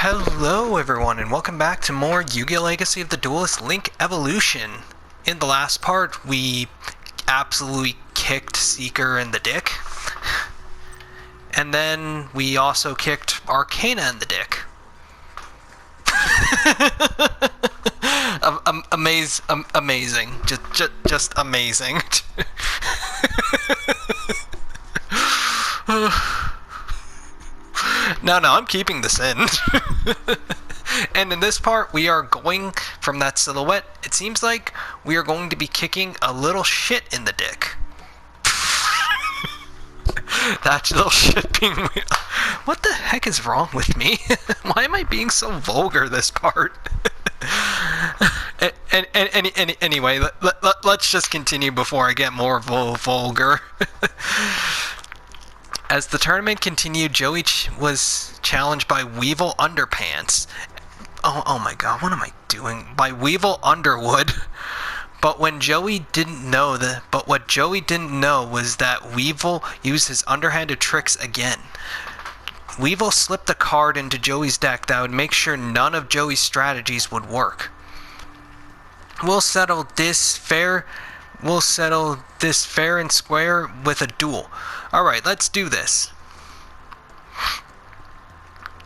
Hello everyone and welcome back to more Yu-Gi-Oh! Legacy of the Duelist Link Evolution. In the last part, we absolutely kicked Seeker in the dick. And then we also kicked Arcana in the dick. Amazing. Just amazing. No, I'm keeping this in. And in this part, we are going from that silhouette. It seems like we are going to be kicking a little shit in the dick. That little shit being... What the heck is wrong with me? Why am I being so vulgar this part? Anyway, let's just continue before I get more vulgar. As the tournament continued, Joey was challenged by Weevil Underpants. Oh my god, what am I doing? By Weevil Underwood. But what Joey didn't know was that Weevil used his underhanded tricks again. Weevil slipped a card into Joey's deck that would make sure none of Joey's strategies would work. We'll settle this fair and square with a duel. Alright, let's do this.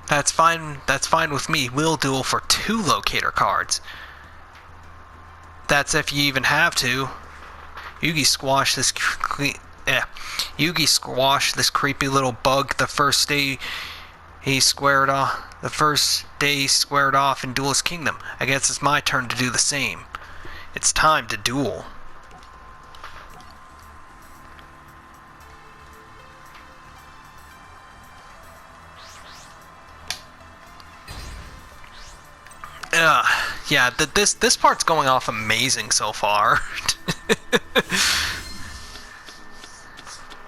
That's fine with me. We'll duel for 2 locator cards. That's if you even have to. Yugi squashed this creepy little bug the first day he squared off in Duelist Kingdom. I guess it's my turn to do the same. It's time to duel. Yeah, this part's going off amazing so far.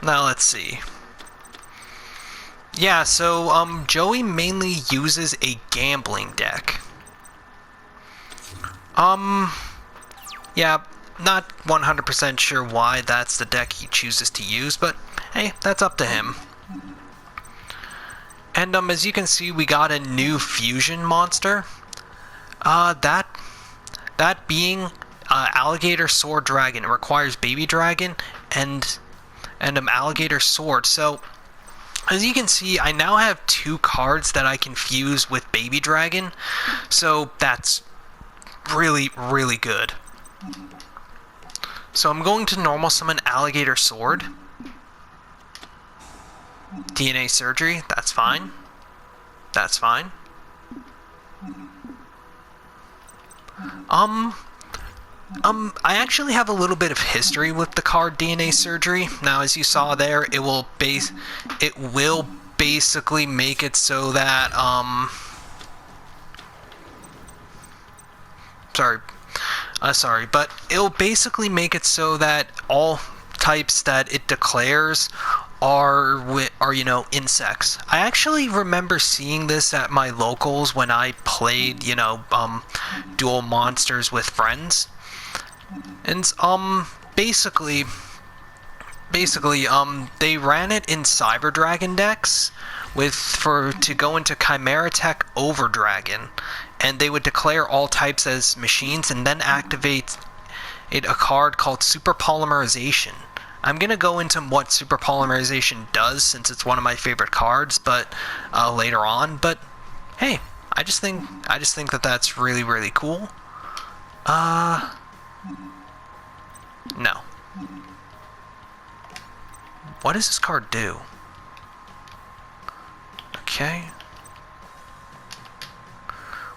Now let's see. Yeah, so Joey mainly uses a gambling deck. Yeah, not 100% sure why that's the deck he chooses to use, but hey, that's up to him. And as you can see, we got a new fusion monster. That being Alligator Sword Dragon. It requires Baby Dragon and Alligator Sword. So, as you can see, I now have 2 cards that I can fuse with Baby Dragon. So, that's really, really good. So, I'm going to normal summon Alligator Sword. DNA Surgery, that's fine. That's fine. I actually have a little bit of history with the card DNA Surgery. Now, as you saw there, it will basically make it so that, but it'll basically make it so that all types that it declares are insects. I actually remember seeing this at my locals when I played, dual monsters with friends. And basically they ran it in Cyber Dragon decks to go into Chimera Tech Over Dragon, and they would declare all types as machines and then activate a card called Super Polymerization. I'm gonna go into what Super Polymerization does since it's one of my favorite cards, but later on. But hey, I just think that that's really, really cool. No. What does this card do? Okay.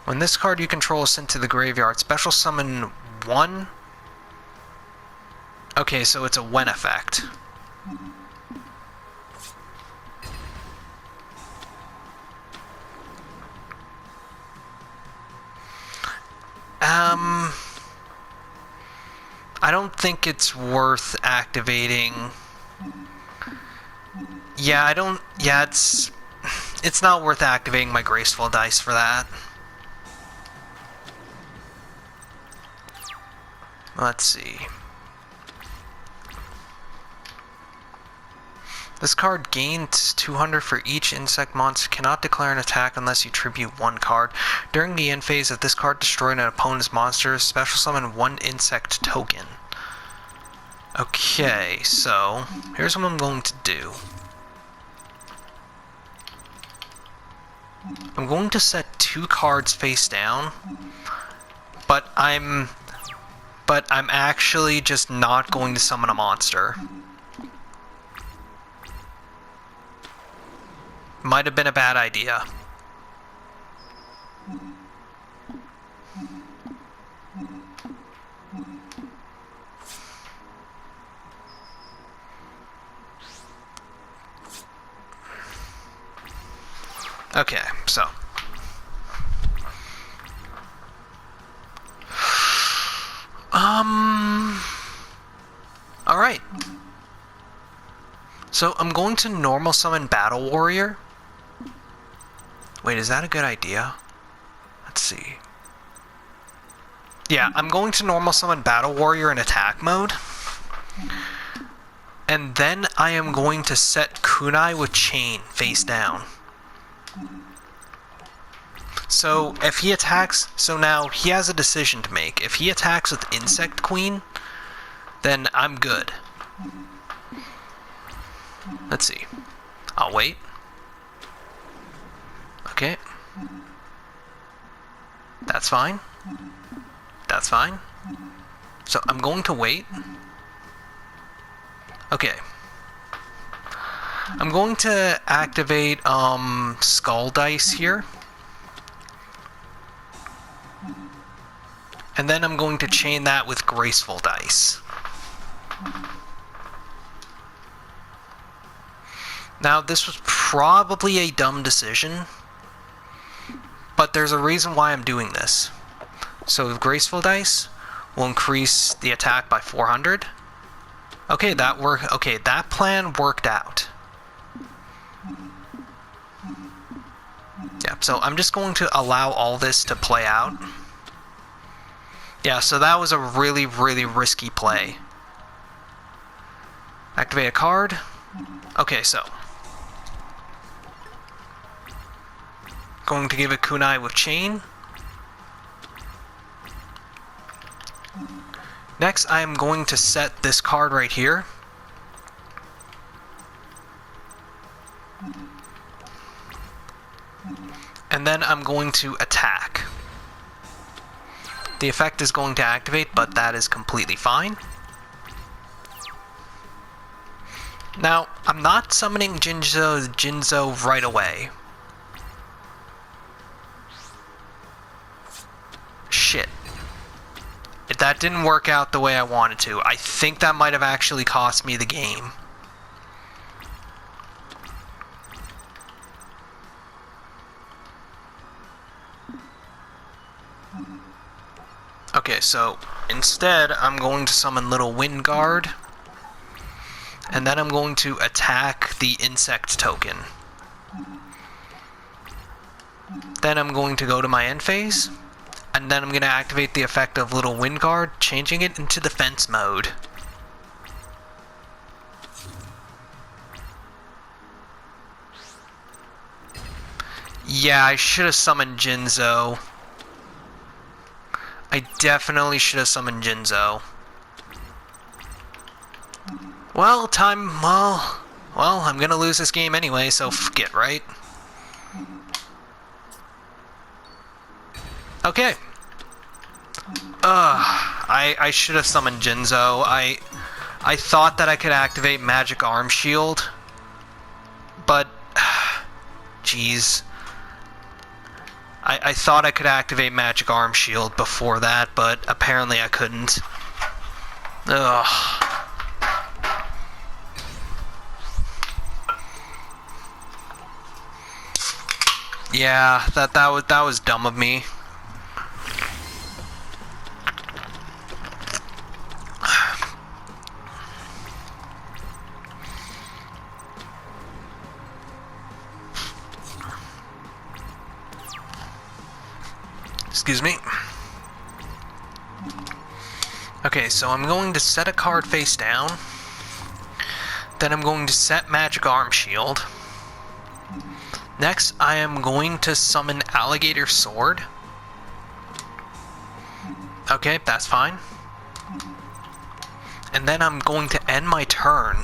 When this card you control is sent to the graveyard, special summon 1. Okay, so it's a when effect. I don't think it's worth activating. Yeah, it's not worth activating my Graceful Dice for that. Let's see. This card gains 200 for each insect monster. Cannot declare an attack unless you tribute one card. During the end phase, if this card destroyed an opponent's monster, special summon one insect token. Okay, so here's what I'm going to do. I'm going to set 2 cards face down, but I'm actually just not going to summon a monster. Might have been a bad idea. Okay, so. Alright. So I'm going to normal summon Battle Warrior. Wait, is that a good idea? Let's see. Yeah, I'm going to normal summon Battle Warrior in attack mode. And then I am going to set Kunai with Chain face down. So if he attacks, so now he has a decision to make. If he attacks with Insect Queen, then I'm good. Let's see. I'll wait. Okay. That's fine. That's fine. So I'm going to wait. Okay. I'm going to activate Skull Dice here. And then I'm going to chain that with Graceful Dice. Now, this was probably a dumb decision, but there's a reason why I'm doing this. So with Graceful Dice, we'll increase the attack by 400. Okay, that plan worked out. Yeah, so I'm just going to allow all this to play out. Yeah, so that was a really, really risky play. Activate a card. Okay, so. Going to give it Kunai with Chain. Next, I am going to set this card right here. And then I'm going to attack. The effect is going to activate, but that is completely fine. Now, I'm not summoning Jinzo right away. Shit. If that didn't work out the way I wanted to, I think that might have actually cost me the game. Okay, so instead I'm going to summon Little Wind Guard, and then I'm going to attack the insect token. Then I'm going to go to my end phase, and then I'm going to activate the effect of Little Wind Guard, changing it into defense mode. Yeah, I should have summoned Jinzo. I definitely should have summoned Jinzo. Well, I'm gonna lose this game anyway, so fuck it, right? Okay. I should have summoned Jinzo. I thought that I could activate Magic Arm Shield, but jeez. I thought I could activate Magic Arm Shield before that, but apparently I couldn't. Ugh. Yeah, that was dumb of me. Excuse me. Okay, so I'm going to set a card face down. Then I'm going to set Magic Arm Shield. Next, I am going to summon Alligator Sword. Okay, that's fine. And then I'm going to end my turn.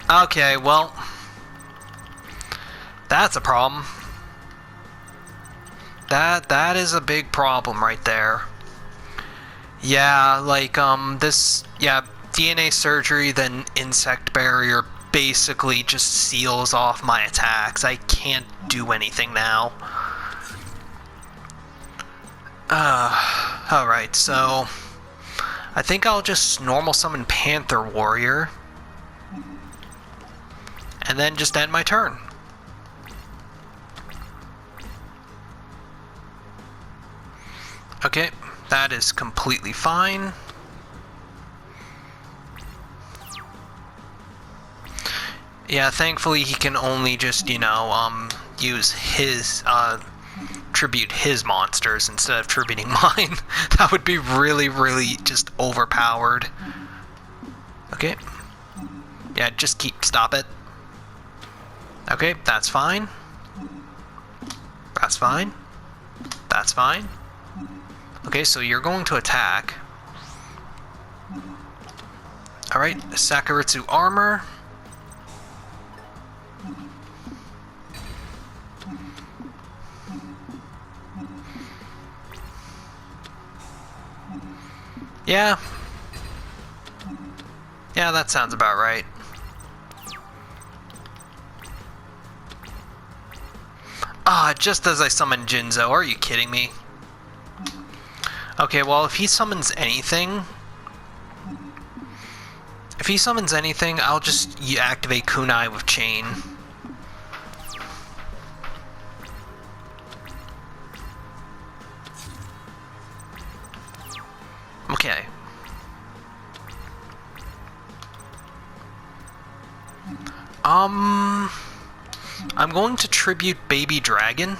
Okay, well, that's a problem. That is a big problem right there. Yeah, like, DNA surgery, then insect barrier basically just seals off my attacks. I can't do anything now. Alright, so I think I'll just normal summon Panther Warrior and then just end my turn. Okay, that is completely fine. Yeah, thankfully he can only just, use his, tribute his monsters instead of tributing mine. That would be really, really just overpowered. Okay. Yeah, just stop it. Okay, that's fine. That's fine. That's fine. Okay, so you're going to attack. Alright, Sakuritsu Armor. Yeah. Yeah, that sounds about right. Ah, just as I summon Jinzo. Are you kidding me? Okay, well, if he summons anything... I'll just activate Kunai with Chain. Okay. I'm going to tribute Baby Dragon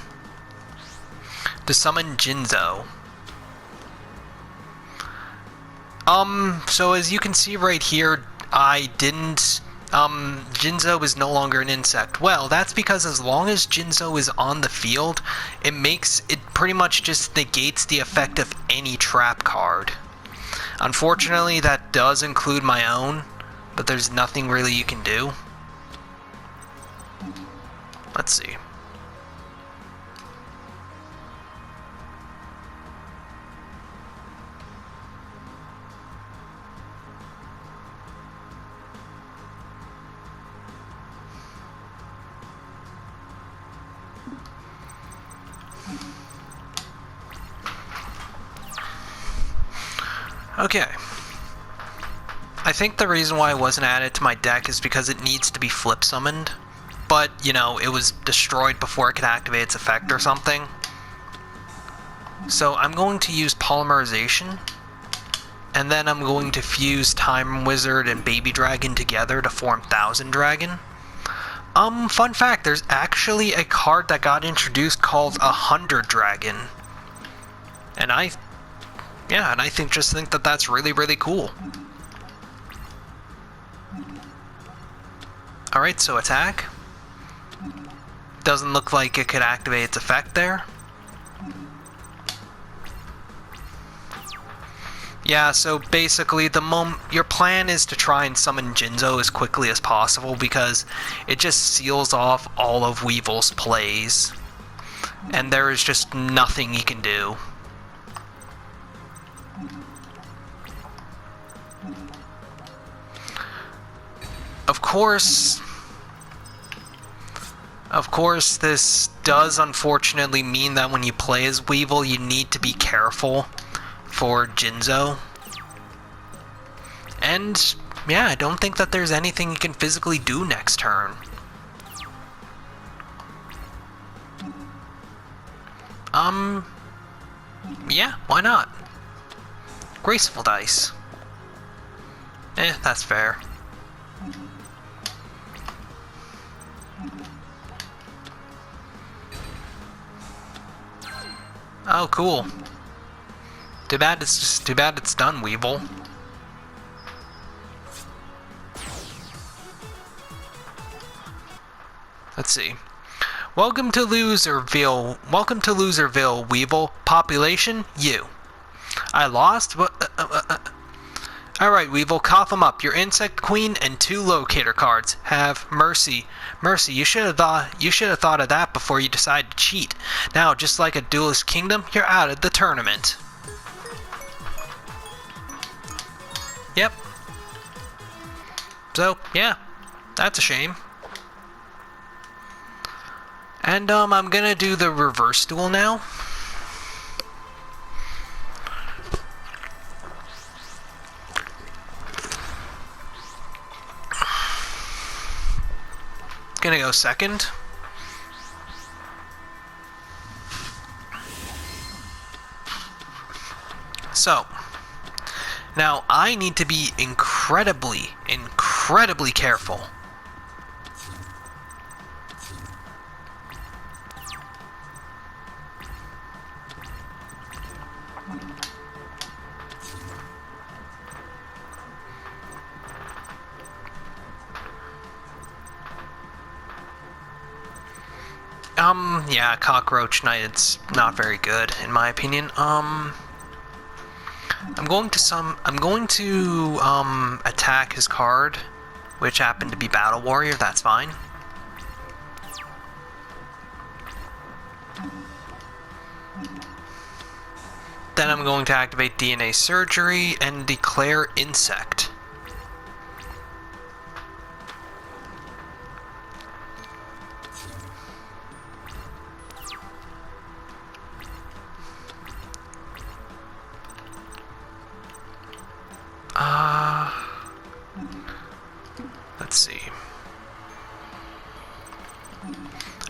to summon Jinzo. So as you can see right here, I didn't, Jinzo is no longer an insect. Well, that's because as long as Jinzo is on the field, it pretty much just negates the effect of any trap card. Unfortunately, that does include my own, but there's nothing really you can do. Let's see. Okay. I think the reason why it wasn't added to my deck is because it needs to be flip summoned. But, it was destroyed before it could activate its effect or something. So I'm going to use Polymerization. And then I'm going to fuse Time Wizard and Baby Dragon together to form Thousand Dragon. Fun fact, there's actually a card that got introduced called 100 Dragon. And I think that that's really, really cool. Alright, so attack. Doesn't look like it could activate its effect there. Yeah, so basically your plan is to try and summon Jinzo as quickly as possible because it just seals off all of Weevil's plays. And there is just nothing he can do. Of course, this does unfortunately mean that when you play as Weevil, you need to be careful for Jinzo. And, yeah, I don't think that there's anything you can physically do next turn. Yeah, why not? Graceful Dice. That's fair. Oh, cool. Too bad it's done, Weevil. Let's see. Welcome to Loserville. Welcome to Loserville, Weevil. Population, you. I lost? What? Alright, Weevil, cough them up. Your insect queen and 2 locator cards. Have mercy. Mercy, you should have thought of that before you decided to cheat. Now, just like a Duelist Kingdom, you're out of the tournament. Yep. So, yeah. That's a shame. And, I'm gonna do the reverse duel now. Gonna go second. So, now I need to be incredibly careful. Yeah, Cockroach Knight, it's not very good, in my opinion. I'm going to attack his card, which happened to be Battle Warrior, that's fine. Then I'm going to activate DNA Surgery and declare Insect. Let's see.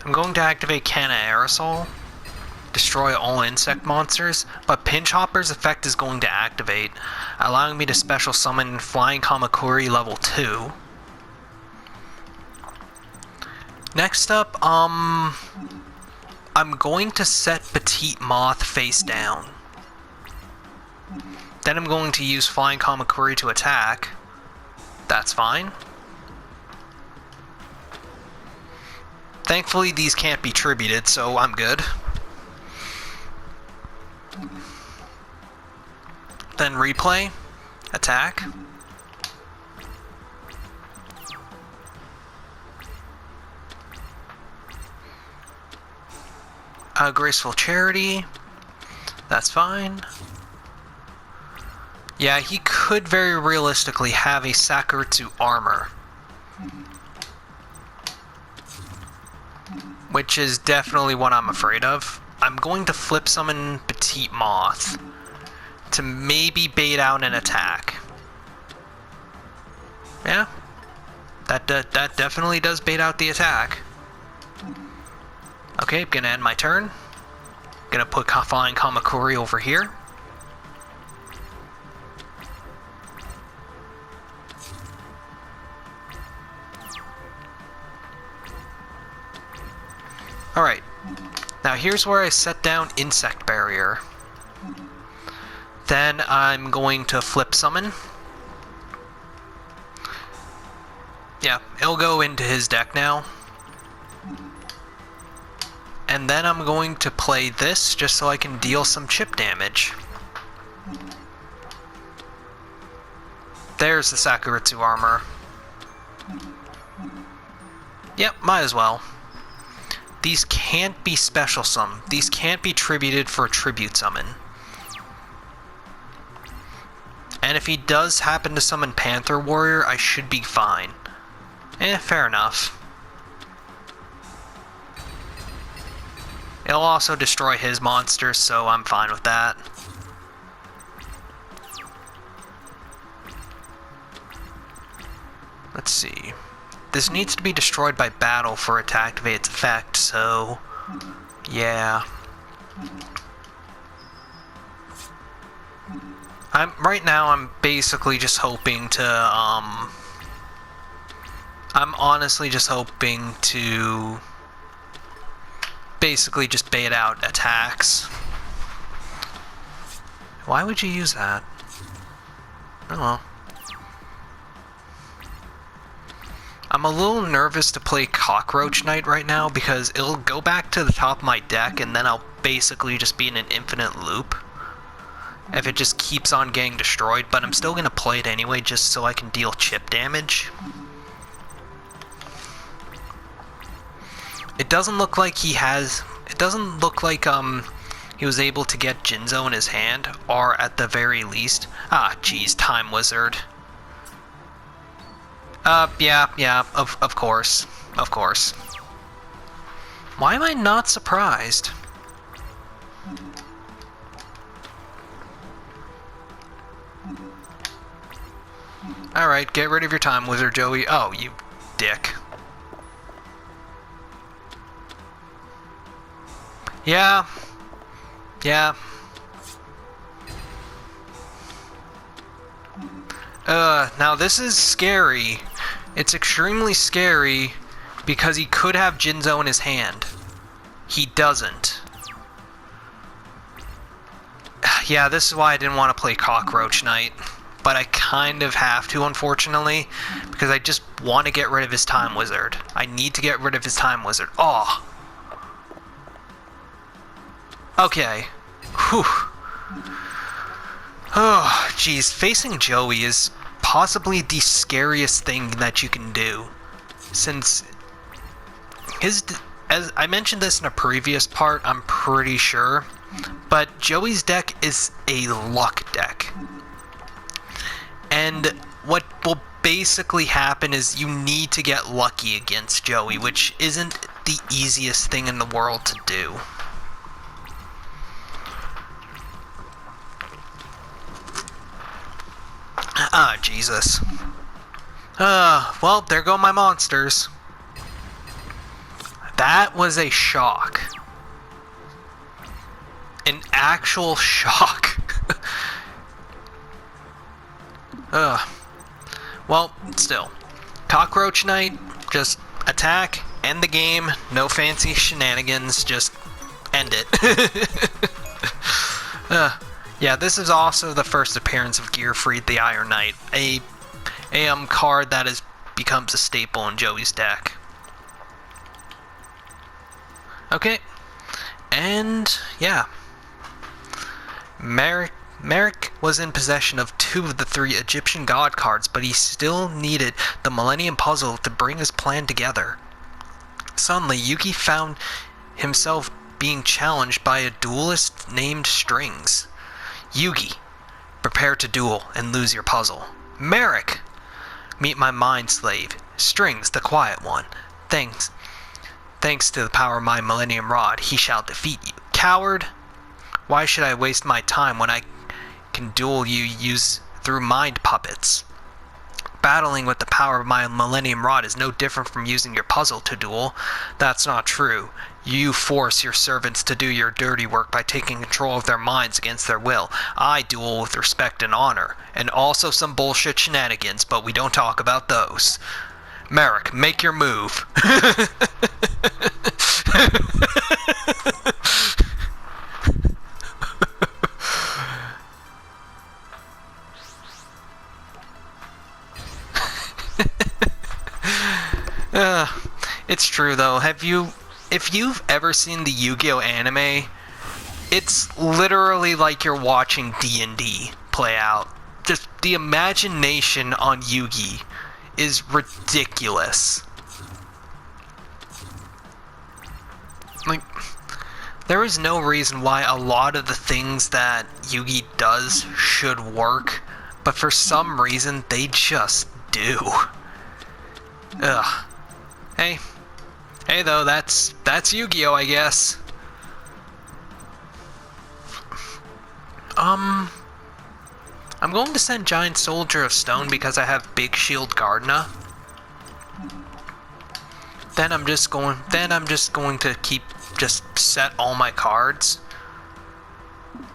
I'm going to activate Canna Aerosol, destroy all insect monsters, but Pinch Hopper's effect is going to activate, allowing me to special summon Flying Kamakuri level 2. Next up, I'm going to set Petite Moth face down. Then I'm going to use Flying Kamakuri to attack. That's fine. Thankfully, these can't be tributed, so I'm good. Then replay, attack. Graceful Charity, that's fine. Yeah, he could very realistically have a Sakuretsu armor, which is definitely what I'm afraid of. I'm going to flip summon Petite Moth to maybe bait out an attack. Yeah, that definitely does bait out the attack. Okay, I'm gonna end my turn. Gonna put Flying Kamakuri over here. Alright, now here's where I set down Insect Barrier. Then I'm going to flip summon. Yeah, it'll go into his deck now. And then I'm going to play this just so I can deal some chip damage. There's the Sakuretsu armor. Yep, might as well. These can't be special summoned. These can't be tributed for a tribute summon. And if he does happen to summon Panther Warrior, I should be fine. Fair enough. It'll also destroy his monsters, so I'm fine with that. Let's see. This needs to be destroyed by battle for it to activate its effect, so yeah. Right now I'm basically just hoping to I'm honestly just hoping to basically just bait out attacks. Why would you use that? Oh well. I'm a little nervous to play Cockroach Knight right now because it'll go back to the top of my deck and then I'll basically just be in an infinite loop if it just keeps on getting destroyed, but I'm still going to play it anyway just so I can deal chip damage. It doesn't look like he has... It doesn't look like he was able to get Jinzo in his hand, or at the very least... Ah, geez, Time Wizard. Yeah, of course. Of course. Why am I not surprised? Alright, get rid of your Time Wizard, Joey. Oh, you dick. Yeah. Yeah. Now this is scary. It's extremely scary because he could have Jinzo in his hand. He doesn't. Yeah, this is why I didn't want to play Cockroach Knight. But I kind of have to, unfortunately, because I just want to get rid of his Time Wizard. I need to get rid of his Time Wizard. Oh. Okay. Whew. Oh, jeez. Facing Joey is possibly the scariest thing that you can do. Since his... As I mentioned this in a previous part, I'm pretty sure. But Joey's deck is a luck deck. And what will basically happen is you need to get lucky against Joey, which isn't the easiest thing in the world to do. Ah, Jesus. Well, there go my monsters. That was a shock. An actual shock. Well, still. Cockroach Knight, just attack, end the game, no fancy shenanigans, just end it. Yeah, this is also the first appearance of Gearfried the Iron Knight, a card that becomes a staple in Joey's deck. Okay, and yeah. Merrick was in possession of 2 of the 3 Egyptian god cards, but he still needed the Millennium Puzzle to bring his plan together. Suddenly, Yugi found himself being challenged by a duelist named Strings. Yugi, prepare to duel and lose your puzzle. Merrick, meet my mind slave. Strings, the quiet one. Thanks to the power of my Millennium Rod, he shall defeat you. Coward, why should I waste my time when I can duel you through mind puppets? Battling with the power of my Millennium Rod is no different from using your puzzle to duel. That's not true. You force your servants to do your dirty work by taking control of their minds against their will. I duel with respect and honor, and also some bullshit shenanigans, but we don't talk about those. Merrick, make your move. It's true though. If you've ever seen the Yu-Gi-Oh anime, it's literally like you're watching D&D play out. Just the imagination on Yugi is ridiculous. Like, there is no reason why a lot of the things that Yugi does should work, but for some reason they just do. Ugh. Hey though, that's Yu-Gi-Oh, I guess. I'm going to send Giant Soldier of Stone because I have Big Shield Gardna. Then I'm just going to just set all my cards.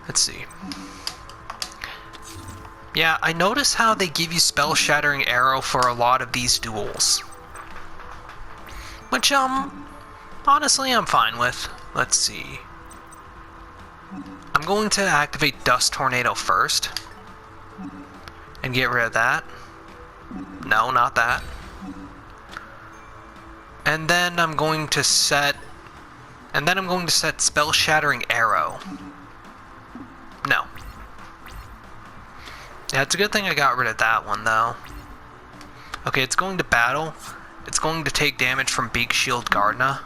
Let's see. Yeah, I notice how they give you Spell Shattering Arrow for a lot of these duels. Which, honestly, I'm fine with. Let's see. I'm I'm going to activate Dust Tornado first. And get rid of that. No, not that. And then I'm going to set... Spell Shattering Arrow. No. Yeah, it's a good thing I got rid of that one, though. Okay, it's going to battle. It's going to take damage from Big Shield Gardna.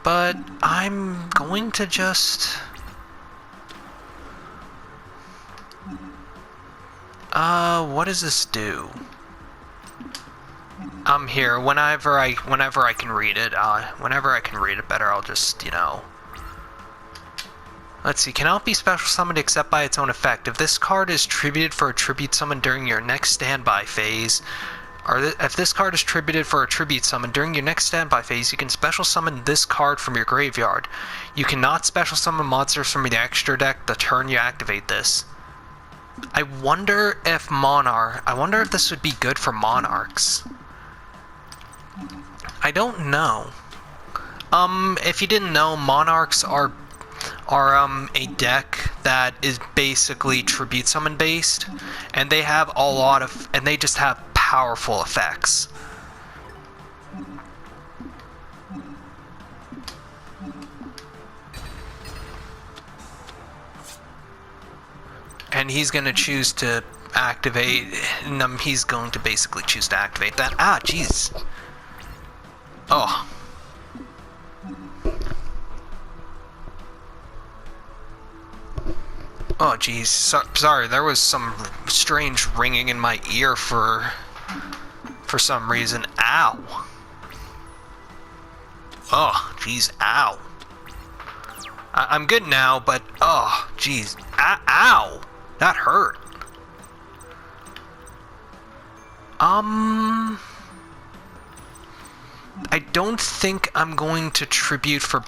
But I'm going to just... what does this do? I'm here. Whenever I can read it, better, I'll just, you know... Let's see, cannot be special summoned except by its own effect. If this card is tributed for a tribute summon during your next standby phase, if this card is tributed for a tribute summon during your next standby phase, you can special summon this card from your graveyard. You cannot special summon monsters from the extra deck the turn you activate this. I wonder if this would be good for Monarchs. I don't know. If you didn't know, Monarchs are a deck that is basically tribute summon based, and they have they just have powerful effects. And he's gonna choose to activate, he's going to basically choose to activate that. Ah, jeez. Oh. Oh, jeez. Sorry, there was some strange ringing in my ear for some reason. Ow. Oh, jeez. Ow. I'm good now, but... Oh, jeez. Ow. That hurt. I don't think I'm going to tribute for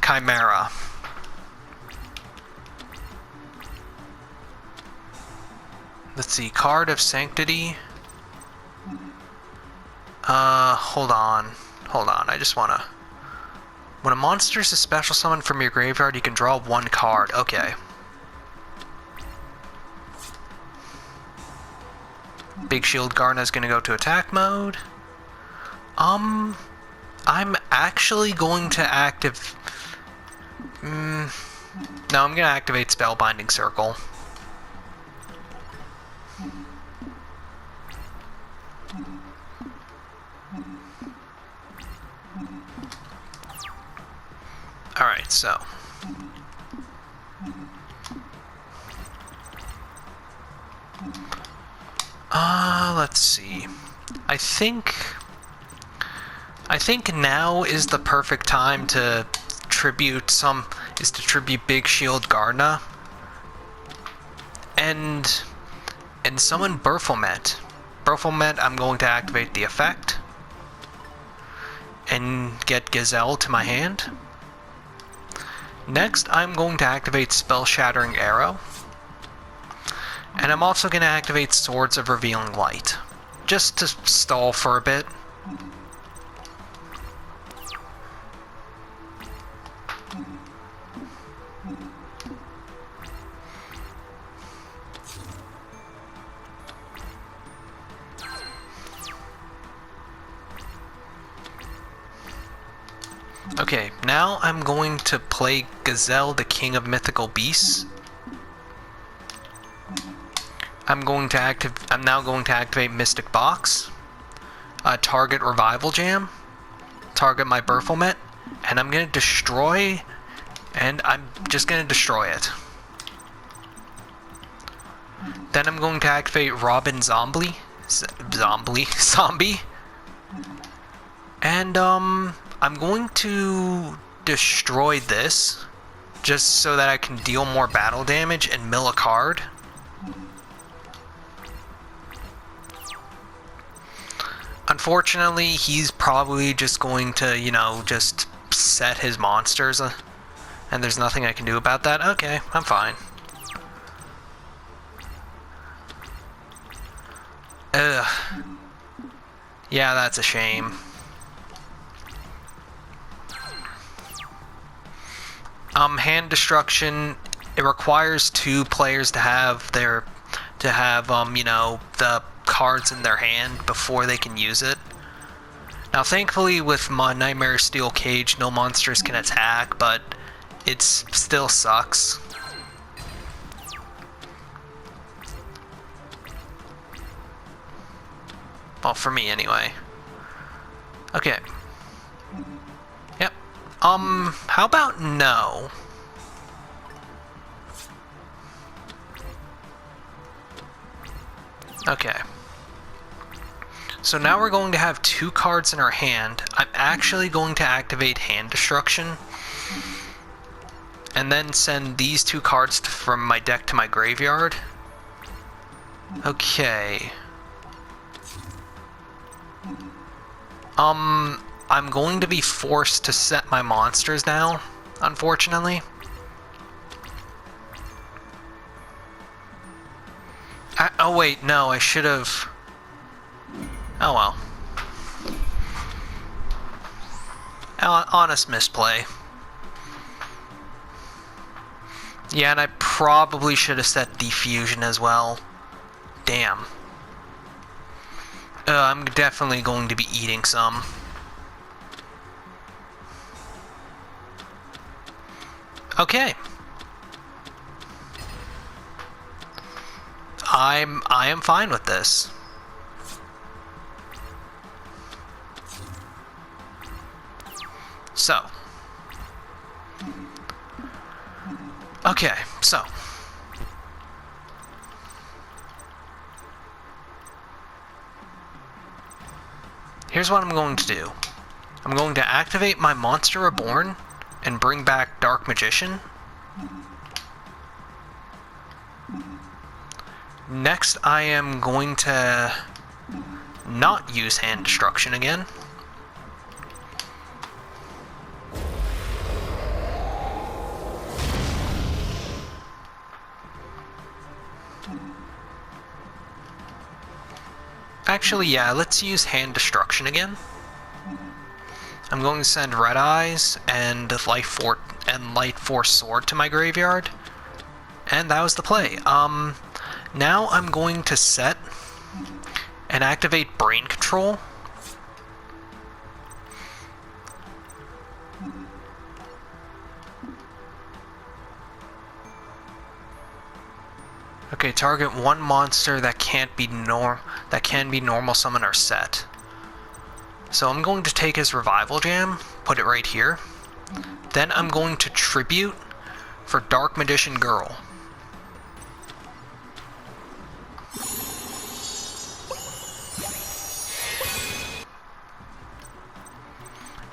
Chimera. Let's see, Card of Sanctity. Hold on. I just wanna... When a monster is a special summon from your graveyard, you can draw one card. Okay. Big Shield Gardna is gonna go to attack mode. I'm actually going to No, I'm gonna activate Spellbinding Circle. Alright, so... let's see. I think now is the perfect time to tribute Big Shield Gardna and summon Berthelmet. Berthelmet, I'm going to activate the effect and get Gazelle to my hand. Next, I'm going to activate Spell Shattering Arrow. And I'm also going to activate Swords of Revealing Light, just to stall for a bit. Okay, now I'm going to play Gazelle, the King of Mythical Beasts. I'm now going to activate Mystic Box, target Revival Jam, target my Berthelmet, and I'm going to destroy, and I'm just going to destroy it. Then I'm going to activate Robin Zombie, and I'm going to destroy this, just so that I can deal more battle damage and mill a card. Unfortunately, he's probably just going to, just set his monsters, and there's nothing I can do about that. Okay, I'm fine. Ugh. Yeah, that's a shame. Hand destruction, it requires 2 players to have you know, the cards in their hand before they can use it. Now, thankfully, with my Nightmare Steel Cage, no monsters can attack, but it still sucks. Well, for me, anyway. Okay. Yep. How about no? Okay. So now we're going to have 2 cards in our hand. I'm actually going to activate Hand Destruction. And then send these 2 cards from my deck to my graveyard. Okay. I'm going to be forced to set my monsters now, unfortunately. Oh wait, no, I should have... Oh well. Honest misplay. Yeah, and I probably should have set Diffusion as well. Damn. I'm definitely going to be eating some. Okay. I am fine with this. So. Okay, so. Here's what I'm going to do. I'm going to activate my Monster Reborn and bring back Dark Magician. Next, I am going to not use Hand Destruction again. Actually, yeah, let's use Hand Destruction again. I'm going to send Red Eyes and Light Force Sword to my graveyard. And that was the play. Now I'm going to set and activate Brain Control. Okay, target 1 monster that can be normal summon or set. So I'm going to take his Revival Gem, put it right here. Then I'm going to tribute for Dark Magician Girl.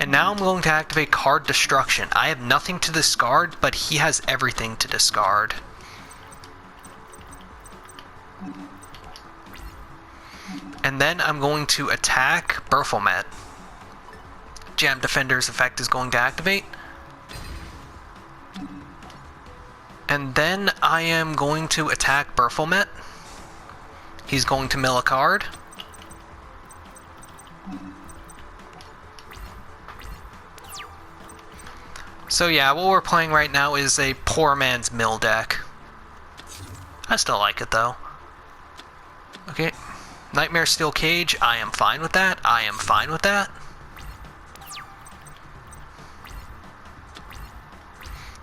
And now I'm going to activate Card Destruction. I have nothing to discard, but he has everything to discard. And then I'm going to attack Baphomet. Jam Defender's effect is going to activate. And then I am going to attack Baphomet. He's going to mill a card. So yeah, what we're playing right now is a poor man's mill deck. I still like it though. Okay. Nightmare Steel Cage, I am fine with that. I am fine with that.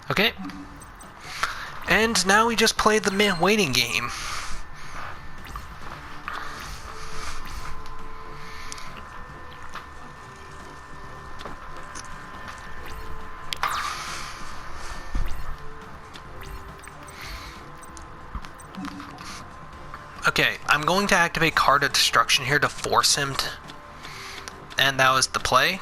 Okay. And now we just played the waiting game. Okay, I'm going to activate Card of Destruction here to force him to... And that was the play.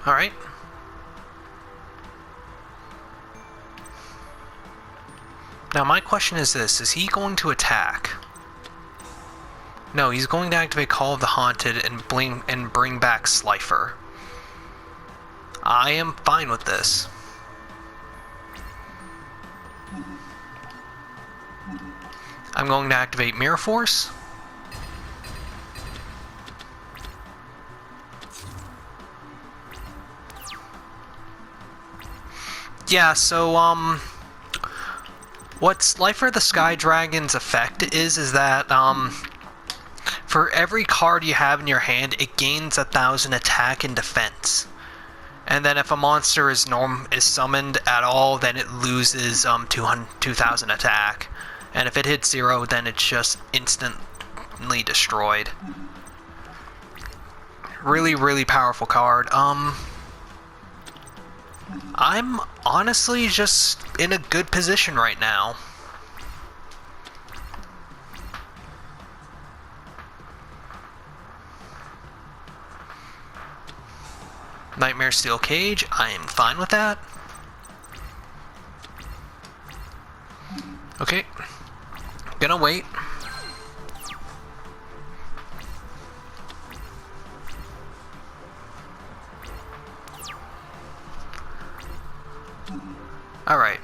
Alright. Now my question is this, is he going to attack? No, he's going to activate Call of the Haunted and bring back Slifer. I am fine with this. I'm going to activate Mirror Force. Yeah, so, what Slifer the Sky Dragon's effect is that, for every card you have in your hand, it gains 1,000 attack and defense. And then if a monster is summoned at all, then it loses 2,000 attack. And if it hits 0, then it's just instantly destroyed. Really, really powerful card. I'm honestly just in a good position right now. Nightmare Steel Cage, I am fine with that. Okay, gonna wait. Alright,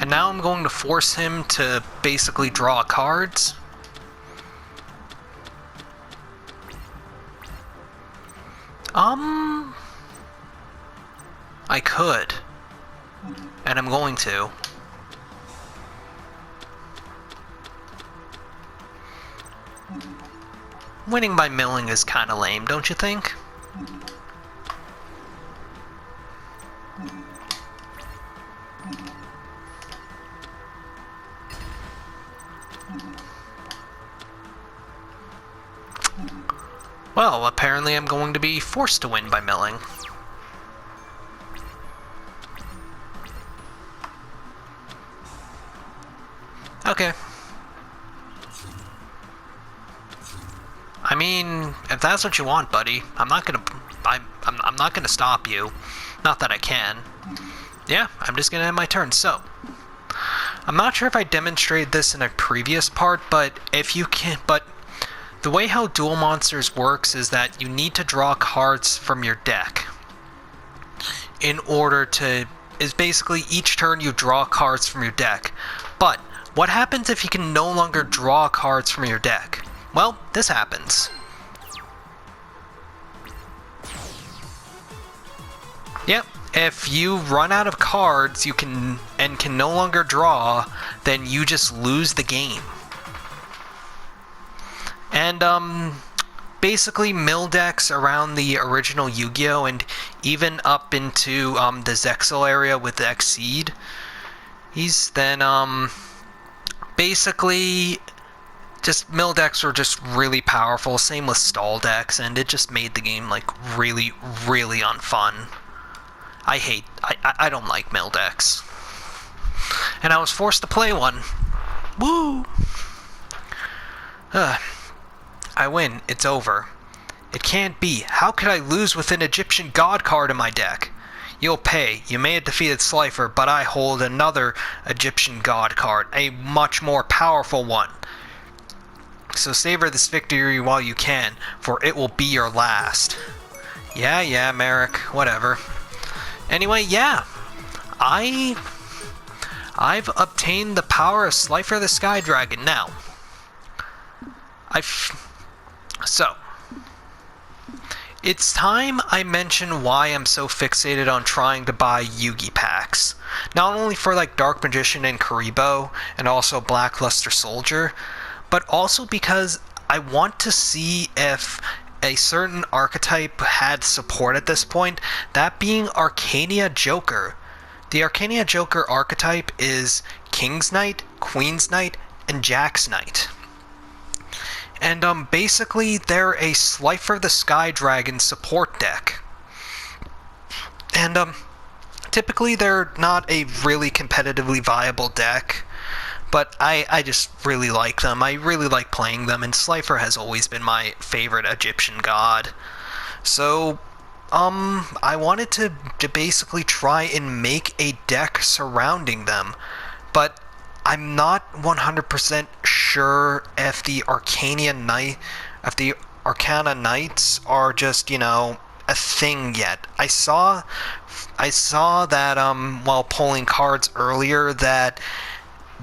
and now I'm going to force him to basically draw cards. I could, and I'm going to. Winning by milling is kind of lame, don't you think? Well, apparently I'm going to be forced to win by milling. Okay. I mean, if that's what you want, buddy, I'm not gonna stop you. Not that I can. Yeah, I'm just gonna end my turn. So, I'm not sure if I demonstrated this in a previous part, but the way how Duel Monsters works is that you need to draw cards from your deck. Is basically each turn you draw cards from your deck. But what happens if you can no longer draw cards from your deck? Well, this happens. Yep, if you run out of cards can no longer draw, then you just lose the game. And basically mill decks around the original Yu-Gi-Oh! And even up into the Zexal area with the Exceed, he's then basically just mill decks are just really powerful, same with stall decks, and it just made the game like really, really unfun. I don't like mill decks. And I was forced to play one. Woo! I win. It's over. It can't be. How could I lose with an Egyptian God card in my deck? You'll pay. You may have defeated Slifer, but I hold another Egyptian God card, a much more powerful one. So savor this victory while you can, for it will be your last. Yeah, Merrick, whatever. Anyway, yeah. I've obtained the power of Slifer the Sky Dragon. Now, so, it's time I mention why I'm so fixated on trying to buy Yugi packs. Not only for like Dark Magician and Karibo, and also Blackluster Soldier, but also because I want to see if a certain archetype had support at this point, that being Arcania Joker. The Arcania Joker archetype is King's Knight, Queen's Knight, and Jack's Knight. And basically they're a Slifer the Sky Dragon support deck. And typically they're not a really competitively viable deck, but I just really like them. I really like playing them, and Slifer has always been my favorite Egyptian god. So, I wanted to basically try and make a deck surrounding them, but I'm not 100% sure if the Arcana Knights are just, a thing yet. I saw that while pulling cards earlier that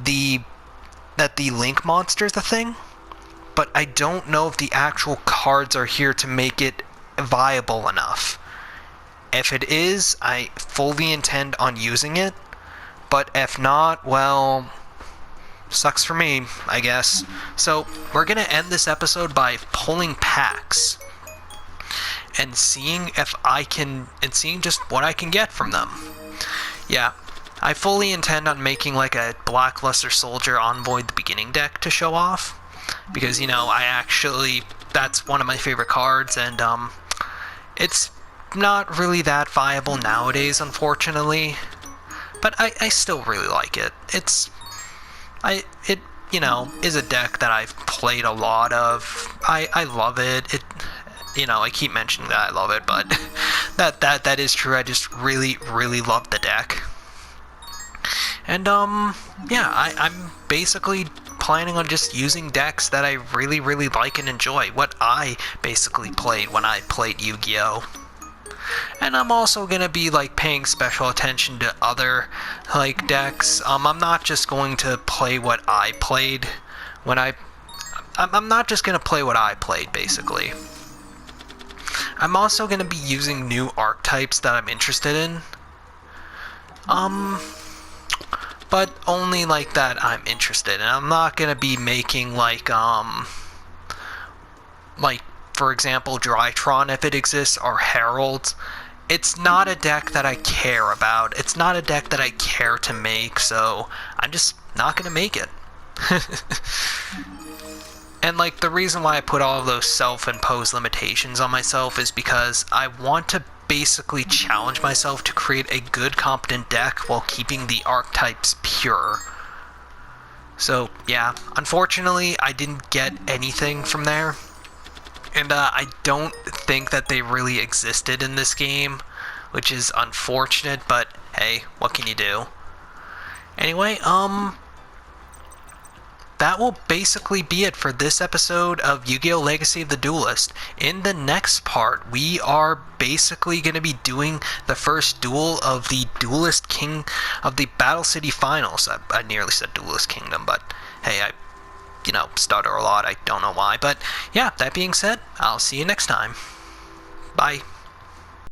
the that the Link monster's a thing, but I don't know if the actual cards are here to make it viable enough. If it is, I fully intend on using it, but if not, well, sucks for me, I guess. So, we're gonna end this episode by pulling packs and seeing just what I can get from them. Yeah, I fully intend on making like a Blackluster Soldier Envoy the beginning deck to show off, because, that's one of my favorite cards, and it's not really that viable nowadays, unfortunately, but I still really like it. It is a deck that I've played a lot of. I love it. I keep mentioning that I love it, but that is true. I just really, really love the deck. And, I'm basically planning on just using decks that I really, really like and enjoy. What I basically played when I played Yu-Gi-Oh! And I'm also gonna be paying special attention to other decks. I'm not just going to play what I played when I'm not just gonna play what I played, basically. I'm also gonna be using new archetypes that I'm interested in. But only that I'm interested in. I'm not gonna be making for example, Drytron, if it exists, or Herald. It's not a deck that I care about. It's not a deck that I care to make, so I'm just not gonna make it. And the reason why I put all of those self-imposed limitations on myself is because I want to basically challenge myself to create a good, competent deck while keeping the archetypes pure. So, yeah, unfortunately, I didn't get anything from there. And I don't think that they really existed in this game, which is unfortunate, but hey, what can you do? Anyway, that will basically be it for this episode of Yu-Gi-Oh! Legacy of the Duelist. In the next part, we are basically going to be doing the first duel of the Duelist King of the Battle City Finals. I nearly said Duelist Kingdom, but hey, I stutter a lot. I don't know why. But yeah, that being said, I'll see you next time. Bye.